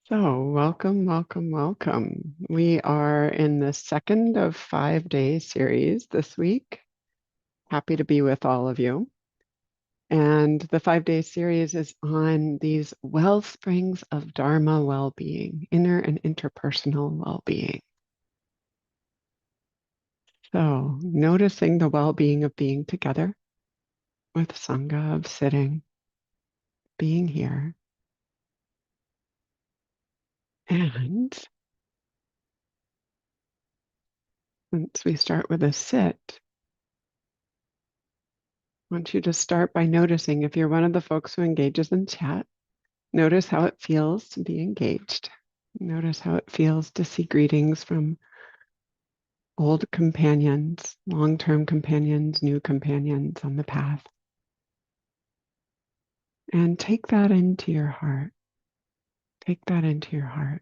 So, welcome, welcome, welcome. We are in the second of 5-day series this week. Happy to be with all of you. And the 5-day series is on these wellsprings of Dharma well-being, inner and interpersonal well-being. So, noticing the well-being of being together with Sangha, of sitting, being here. And since we start with a sit, I want you to start by noticing if you're one of the folks who engages in chat, notice how it feels to be engaged. Notice how it feels to see greetings from old companions, long-term companions, new companions on the path. And take that into your heart. Take that into your heart.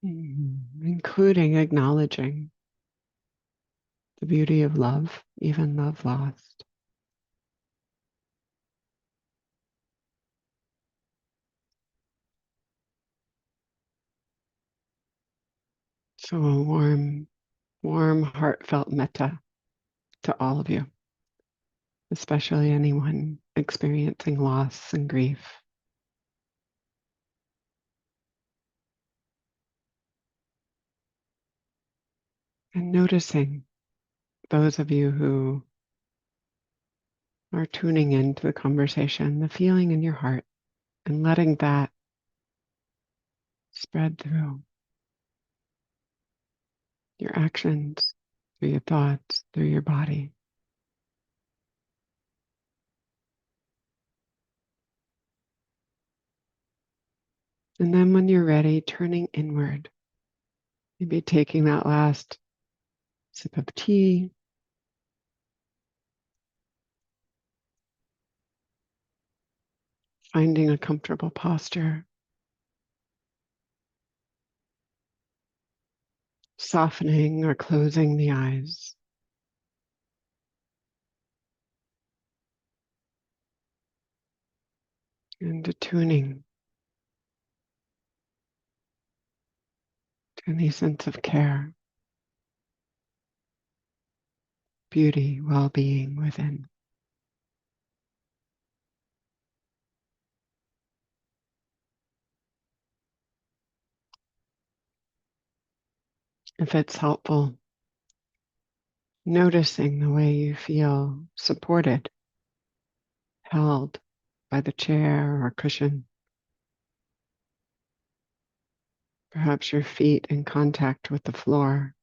Including acknowledging the beauty of love, even love lost. So a warm, heartfelt metta to all of you, especially anyone experiencing loss and grief. And noticing those of you who are tuning into the conversation, the feeling in your heart, and letting that spread through your actions, through your thoughts, through your body. And then when you're ready, turning inward, maybe taking that last sip of tea, finding a comfortable posture, softening or closing the eyes. And attuning to any sense of care, beauty, well-being within. If it's helpful, noticing the way you feel supported, held by the chair or cushion. Perhaps your feet in contact with the floor.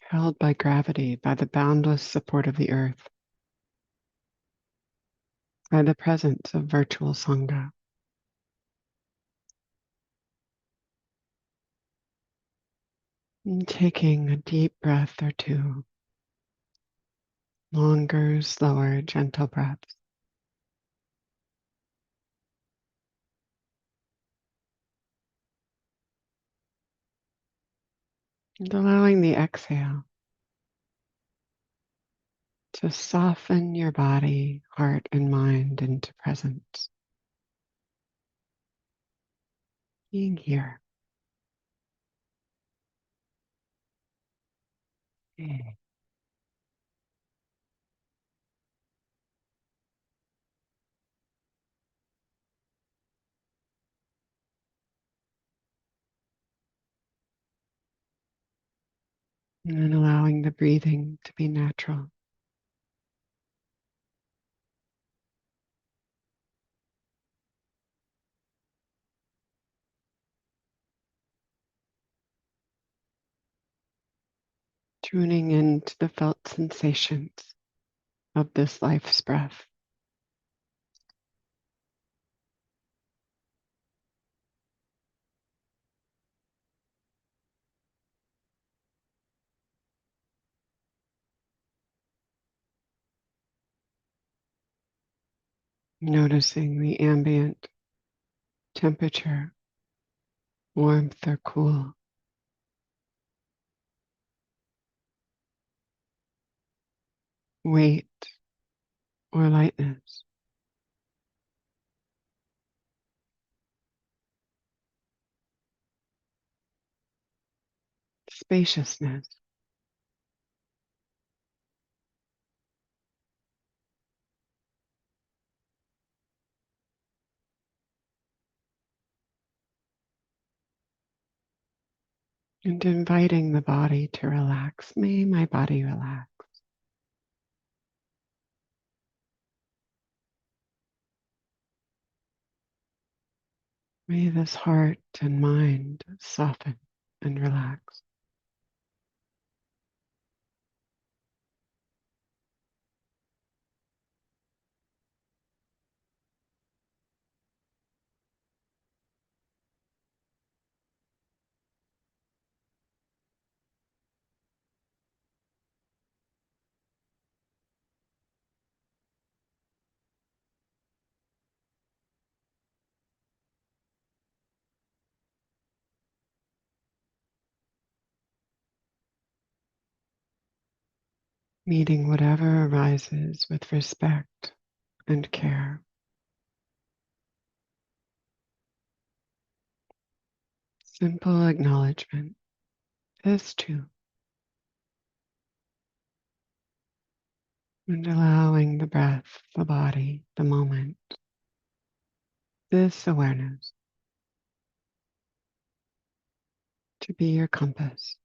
Held by gravity, by the boundless support of the earth, by the presence of virtual Sangha. And taking a deep breath or two, longer, slower, gentle breaths. And allowing the exhale to soften your body, heart, and mind into presence. Being here. And then allowing the breathing to be natural. Tuning into the felt sensations of this life's breath. Noticing the ambient temperature, warmth or cool. weight, or lightness, spaciousness, and inviting the body to relax. May my body relax. May this heart and mind soften and relax. Meeting whatever arises with respect and care. Simple acknowledgement. This too. And allowing the breath, the body, the moment, this awareness to be your compass.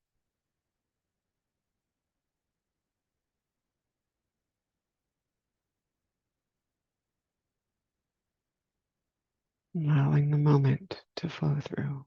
Allowing the moment to flow through.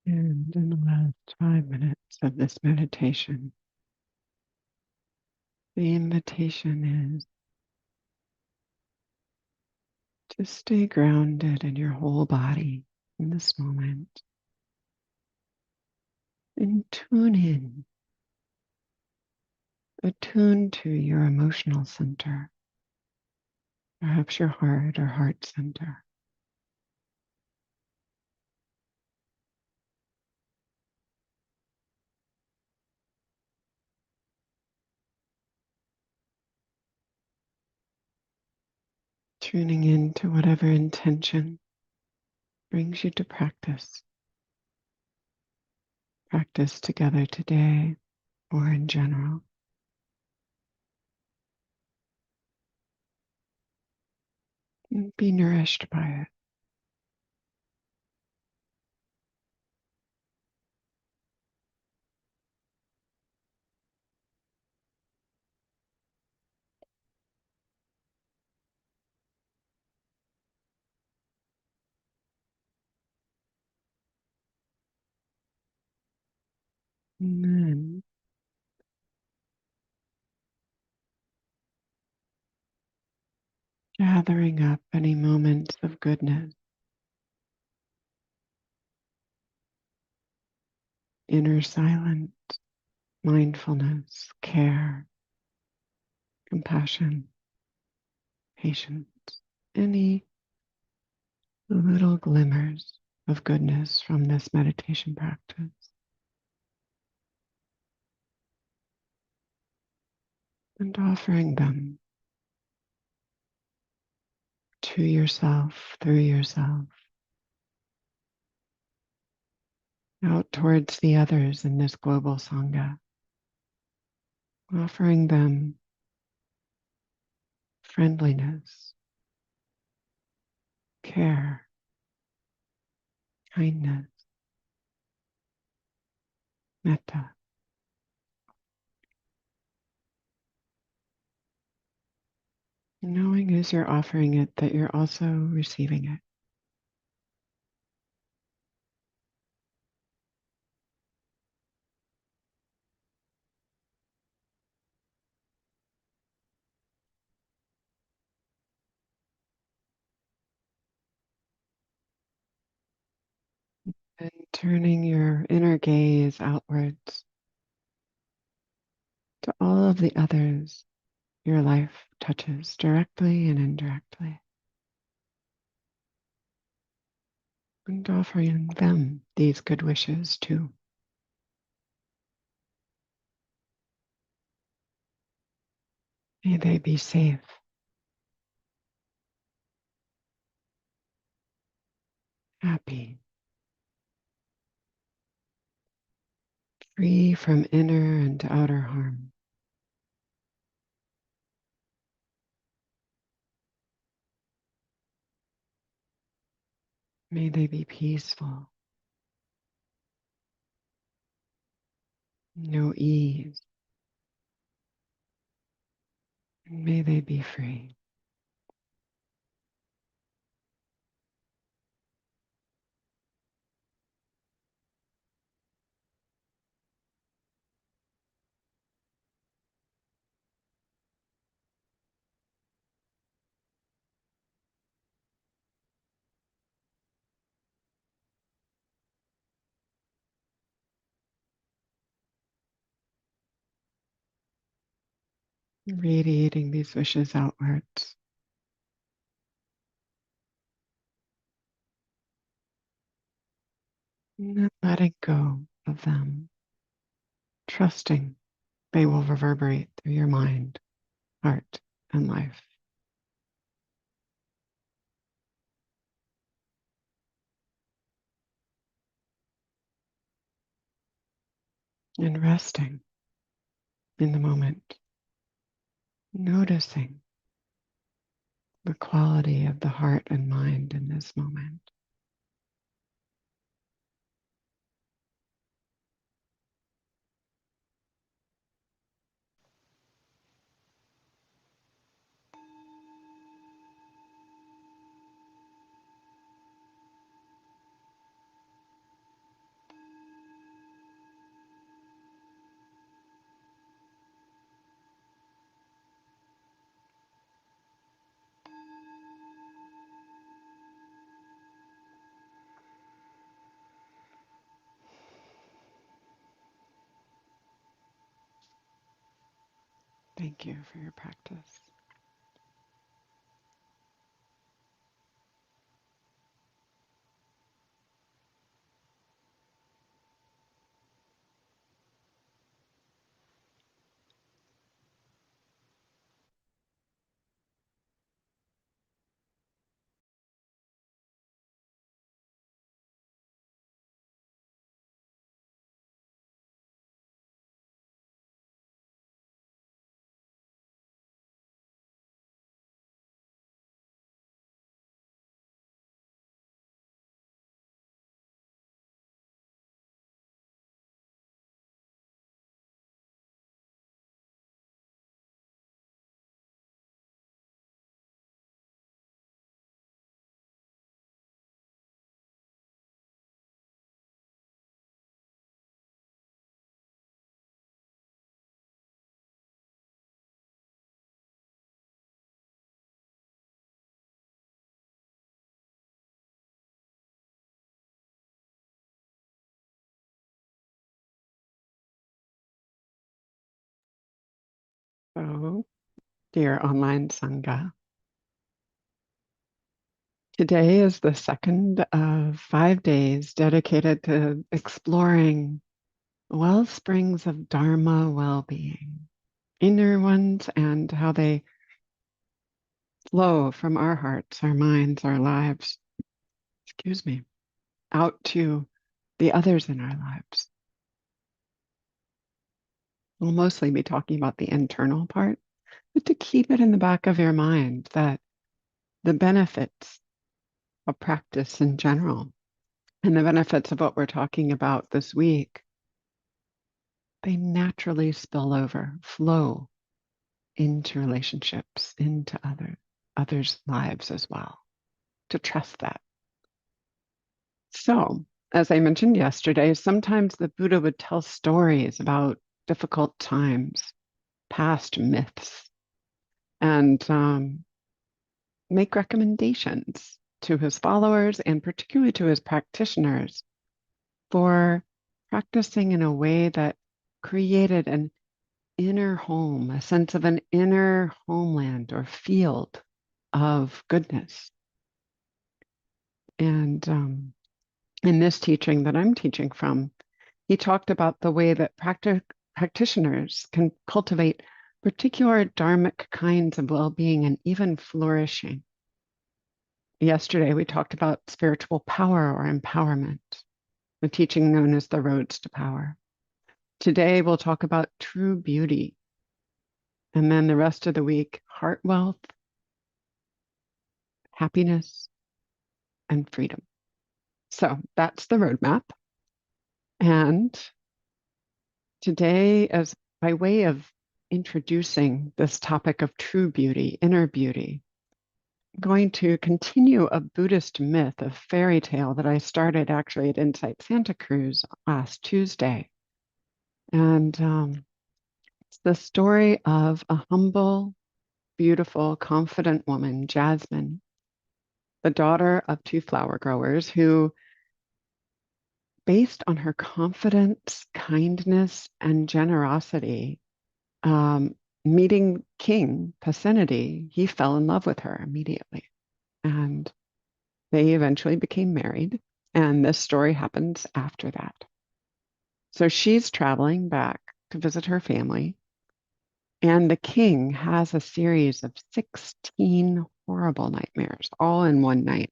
And in the last 5 minutes of this meditation, the invitation is to stay grounded in your whole body in this moment and attune to your emotional center, perhaps your heart or heart center. Tuning into whatever intention brings you to practice together today or in general. And be nourished by it. And then gathering up any moments of goodness, inner silence, mindfulness, care, compassion, patience, any little glimmers of goodness from this meditation practice. And offering them to yourself, through yourself, out towards the others in this global Sangha, offering them friendliness, care, kindness, metta. Knowing as you're offering it that you're also receiving it. And turning your inner gaze outwards to all of the others your life touches directly and indirectly. And offering them these good wishes too. May they be safe, happy, free from inner and outer harm. May they be peaceful, know ease, and may they be free. Radiating these wishes outwards. And then letting go of them, trusting they will reverberate through your mind, heart, and life. And resting in the moment, noticing the quality of the heart and mind in this moment. Thank you for your practice. So, dear online Sangha, today is the second of 5 days dedicated to exploring wellsprings of Dharma well-being, inner ones, and how they flow from our hearts, our minds, our lives, excuse me, out to the others in our lives. We'll mostly be talking about the internal part, but to keep it in the back of your mind that the benefits of practice in general and the benefits of what we're talking about this week, they naturally spill over, flow into relationships, into others' lives as well. To trust that. So, as I mentioned yesterday, sometimes the Buddha would tell stories about difficult times, past myths, and make recommendations to his followers and particularly to his practitioners for practicing in a way that created an inner home, a sense of an inner homeland or field of goodness. And in this teaching that I'm teaching from, he talked about the way that practitioners can cultivate particular dharmic kinds of well-being and even flourishing. Yesterday, we talked about spiritual power or empowerment, the teaching known as the roads to power. Today, we'll talk about true beauty. And then the rest of the week, heart wealth, happiness, and freedom. So that's the roadmap. And today, as by way of introducing this topic of true beauty, inner beauty, I'm going to continue a Buddhist myth, a fairy tale that I started actually at Insight Santa Cruz last Tuesday. And it's the story of a humble, beautiful, confident woman, Jasmine, the daughter of two flower growers who, based on her confidence, kindness, and generosity, um, meeting King Pasenadi, he fell in love with her immediately. And they eventually became married. And this story happens after that. So she's traveling back to visit her family. And the king has a series of 16 horrible nightmares, all in one night.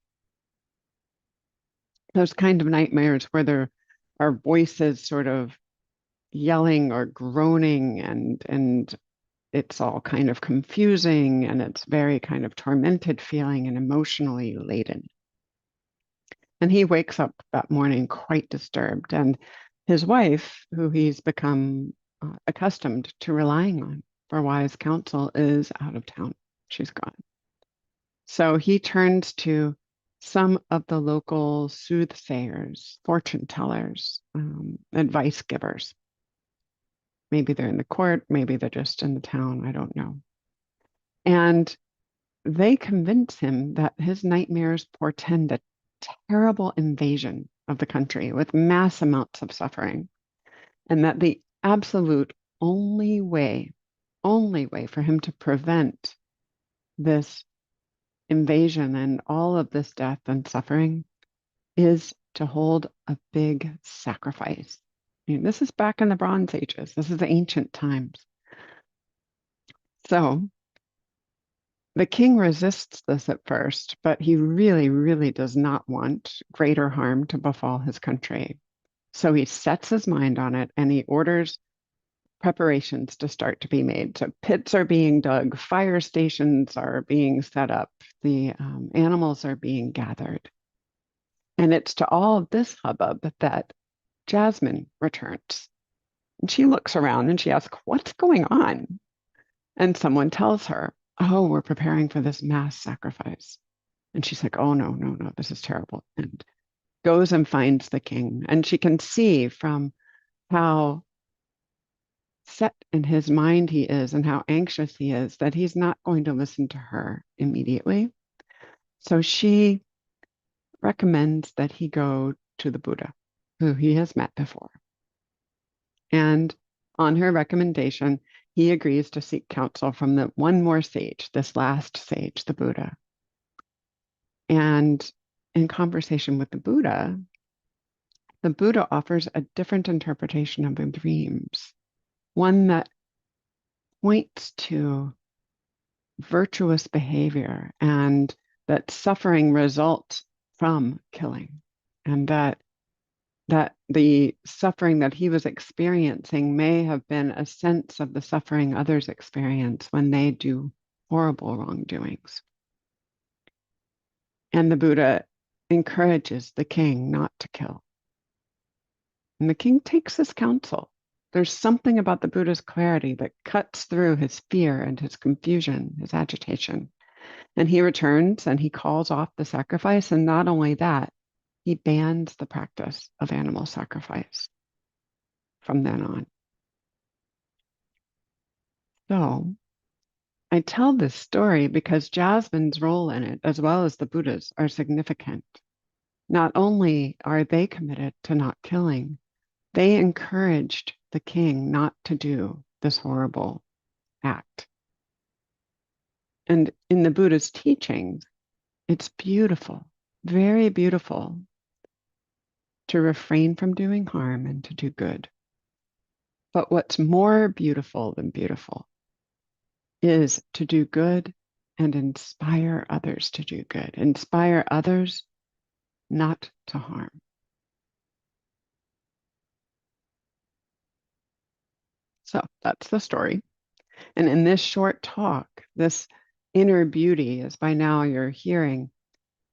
Those kind of nightmares where there are voices sort of yelling or groaning and it's all kind of confusing and it's very kind of tormented feeling and emotionally laden. And he wakes up that morning quite disturbed. And his wife, who he's become accustomed to relying on for wise counsel, is out of town. She's gone. So he turns to some of the local soothsayers, fortune tellers, advice givers. Maybe they're in the court, maybe they're just in the town, I don't know. And they convince him that his nightmares portend a terrible invasion of the country with mass amounts of suffering, and that the absolute only way, only way for him to prevent this invasion and all of this death and suffering is to hold a big sacrifice. I mean, this is back in the Bronze Ages. This is the ancient times. So the king resists this at first, but he really, really does not want greater harm to befall his country. So he sets his mind on it and he orders preparations to start to be made. So pits are being dug, fire stations are being set up, the animals are being gathered. And it's to all of this hubbub that Jasmine returns. And she looks around and she asks, "What's going on?" And someone tells her, "Oh, we're preparing for this mass sacrifice." And she's like, "Oh, no, no, no, this is terrible." And goes and finds the king. And she can see from how set in his mind he is and how anxious he is that he's not going to listen to her immediately. So she recommends that he go to the Buddha, who he has met before. And on her recommendation, he agrees to seek counsel from the one more sage, this last sage, the Buddha. And in conversation with the Buddha offers a different interpretation of the dreams, one that points to virtuous behavior and that suffering results from killing, and that the suffering that he was experiencing may have been a sense of the suffering others experience when they do horrible wrongdoings. And the Buddha encourages the king not to kill. And the king takes his counsel. There's something about the Buddha's clarity that cuts through his fear and his confusion, his agitation. And he returns and he calls off the sacrifice. And not only that, he bans the practice of animal sacrifice from then on. So I tell this story because Jasmine's role in it, as well as the Buddha's, are significant. Not only are they committed to not killing, they encouraged the king not to do this horrible act. And in the Buddha's teachings, it's beautiful, very beautiful, to refrain from doing harm and to do good. But what's more beautiful than beautiful is to do good and inspire others to do good, inspire others not to harm. So that's the story. And in this short talk, this inner beauty, as by now you're hearing,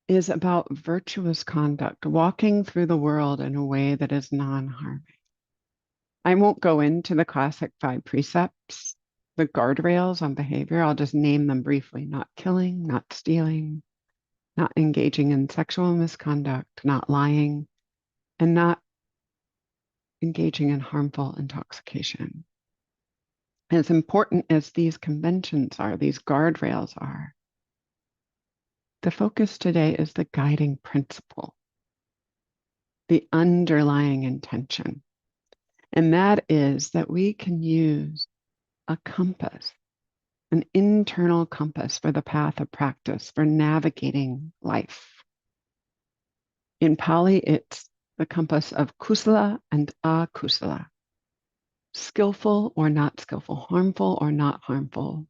is about virtuous conduct, walking through the world in a way that is non-harming. I won't go into the classic 5 precepts, the guardrails on behavior. I'll just name them briefly: not killing, not stealing, not engaging in sexual misconduct, not lying, and not engaging in harmful intoxication. As important as these conventions are, these guardrails are, the focus today is the guiding principle, the underlying intention. And that is that we can use a compass, an internal compass for the path of practice, for navigating life. In Pali, it's the compass of kusala and akusala, skillful or not skillful, harmful or not harmful.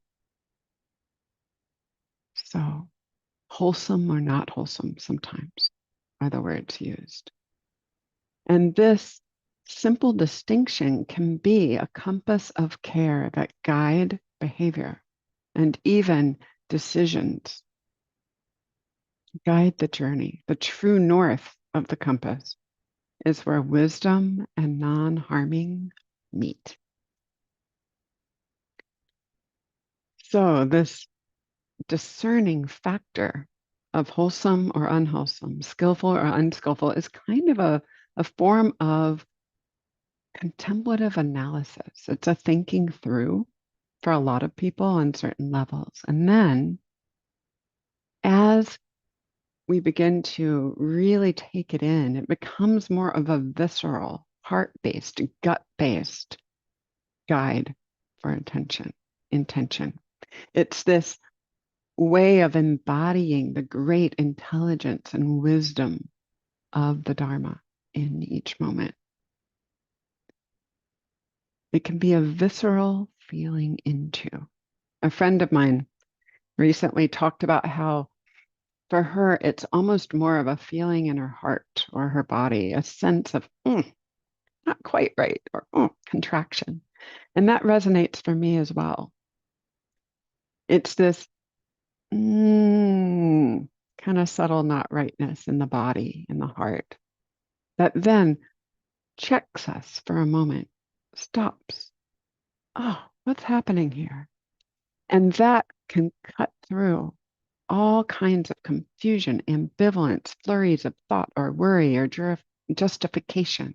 So, wholesome or not wholesome, sometimes are the words used. And this simple distinction can be a compass of care that guide behavior and even decisions, guide the journey. The true north of the compass is where wisdom and non-harming meet. So this discerning factor of wholesome or unwholesome, skillful or unskillful, is kind of a form of contemplative analysis. It's a thinking through for a lot of people on certain levels. And then as we begin to really take it in, it becomes more of a visceral, heart-based, gut-based guide for attention. intention. It's this way of embodying the great intelligence and wisdom of the Dharma in each moment. It can be a visceral feeling into. A friend of mine recently talked about how for her, it's almost more of a feeling in her heart or her body, a sense of not quite right or contraction. And that resonates for me as well. It's this kind of subtle not rightness in the body, in the heart, that then checks us for a moment, stops. Oh, what's happening here? And that can cut through all kinds of confusion, ambivalence, flurries of thought or worry or justification,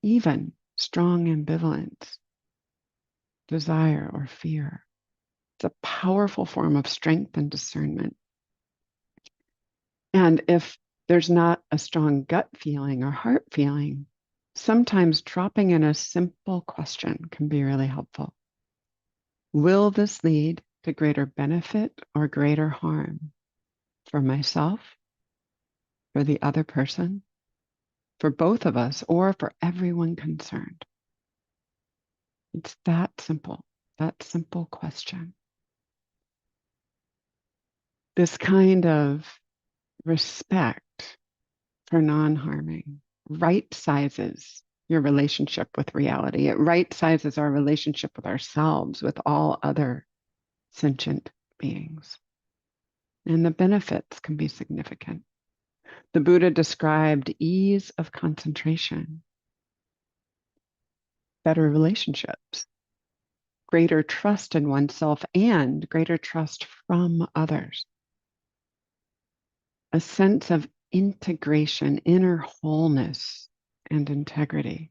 even strong ambivalence, desire or fear. It's a powerful form of strength and discernment. And if there's not a strong gut feeling or heart feeling, sometimes dropping in a simple question can be really helpful. Will this lead to greater benefit or greater harm for myself, for the other person, for both of us, or for everyone concerned? It's that simple question. This kind of respect for non-harming right sizes your relationship with reality. It right sizes our relationship with ourselves, with all other sentient beings. And the benefits can be significant. The Buddha described ease of concentration, better relationships, greater trust in oneself, and greater trust from others. A sense of integration, inner wholeness, and integrity.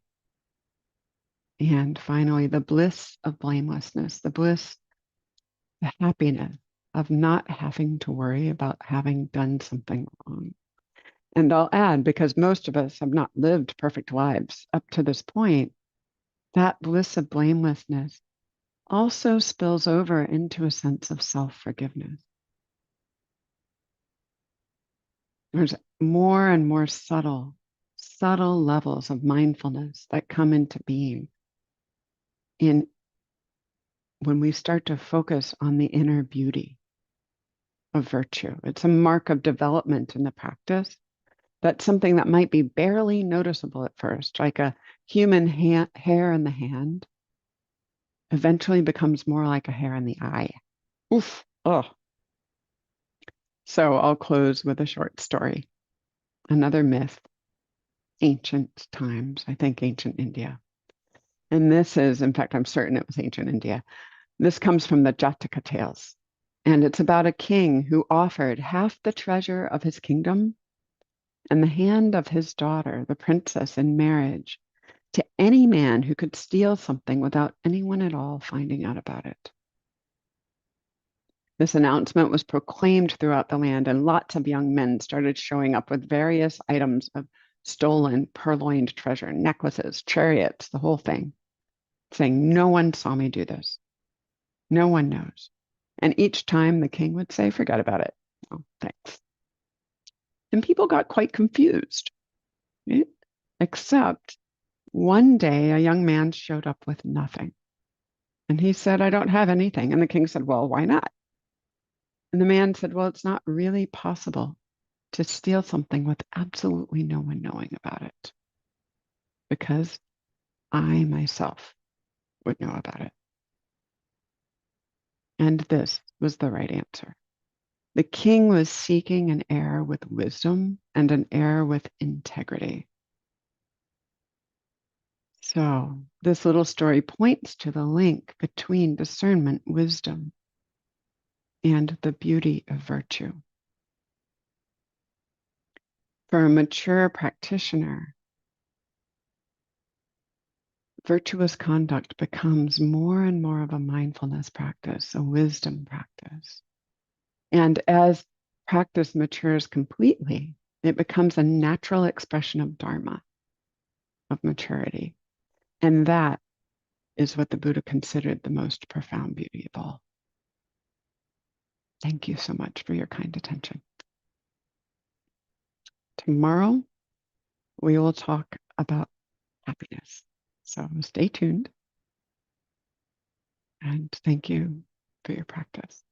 And finally, the bliss of blamelessness, the bliss, the happiness of not having to worry about having done something wrong. And I'll add, because most of us have not lived perfect lives up to this point, that bliss of blamelessness also spills over into a sense of self-forgiveness. There's more and more subtle levels of mindfulness that come into being in when we start to focus on the inner beauty of virtue. It's a mark of development in the practice. That's something that might be barely noticeable at first, like a human hair in the hand, eventually becomes more like a hair in the eye. Oof. Oh. So I'll close with a short story. Another myth, ancient times, I think ancient India. And this is, in fact, I'm certain it was ancient India. This comes from the Jataka tales. And it's about a king who offered half the treasure of his kingdom and the hand of his daughter, the princess, in marriage to any man who could steal something without anyone at all finding out about it. This announcement was proclaimed throughout the land, and lots of young men started showing up with various items of stolen, purloined treasure, necklaces, chariots, the whole thing, saying, "No one saw me do this. No one knows." And each time the king would say, "Forget about it. Oh, thanks." And people got quite confused, right? Except one day a young man showed up with nothing. And he said, "I don't have anything." And the king said, "Well, why not?" And the man said, "Well, it's not really possible to steal something with absolutely no one knowing about it, because I myself would know about it." And this was the right answer. The king was seeking an heir with wisdom and an heir with integrity. So this little story points to the link between discernment, wisdom, and the beauty of virtue. For a mature practitioner, virtuous conduct becomes more and more of a mindfulness practice, a wisdom practice. And as practice matures completely, it becomes a natural expression of Dharma, of maturity. And that is what the Buddha considered the most profound beauty of all. Thank you so much for your kind attention. Tomorrow, we will talk about happiness. So stay tuned, and thank you for your practice.